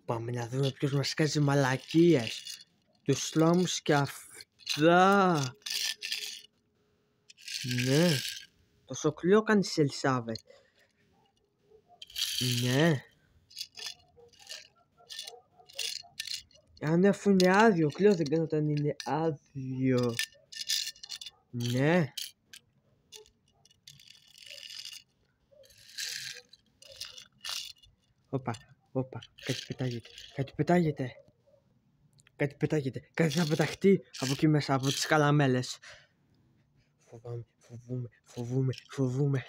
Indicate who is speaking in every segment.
Speaker 1: Πάμε να δούμε ποιος μας κάνει μαλακίες. Τους slums και αυτά. Ναι. Το σοκλείο κάνεις Ελισάβετ. Ναι. Αν αφού είναι άδειο, κλαίω δεν κάνω όταν είναι άδειο. Ναι. Όπα, κάτι πετάγεται. Κάτι θα πεταχτεί από εκεί μέσα, από τις καλαμέλες. Φοβούμαι.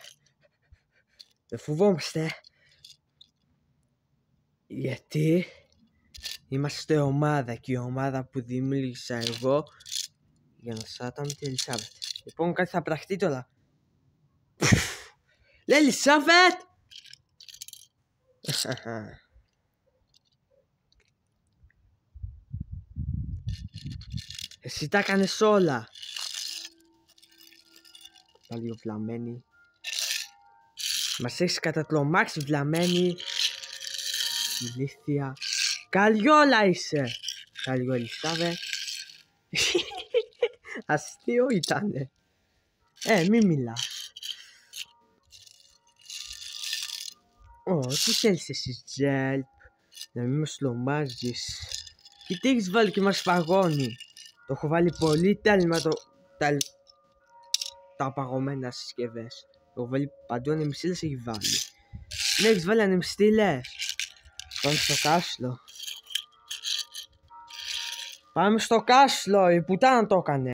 Speaker 1: Δεν φοβόμαστε. Γιατί είμαστε ομάδα και η ομάδα που δημιούργησα εγώ για να σάταμε τη Ελισάβετ. Λοιπόν, κάτι θα πεταχτεί τώρα. Λέει Ελισάβετ! Εσύ τα κάνες όλα. Πάλι ο βλαμμένη. Μας έχεις κατατλωμάξει βλαμμένη. Ηλίθεια. Καλιόλα είσαι. Καλιό Ελισάβετ. Αστείο ήτανε. Μη μιλάς. Τι θέλεις εσύ Τζέλπ? Να μην με σλωμάζεις. Και τι έχεις βάλει και μας παγώνει? Το έχω βάλει πολύ τέλμα τα παγωμένα συσκευές. Το έχω βάλει παντού, ανεμιστήλες έχει βάλει. Ναι, έχεις βάλει ανεμιστήλες. Πάμε στο κάσλο. Η πουτάνα το έκανε.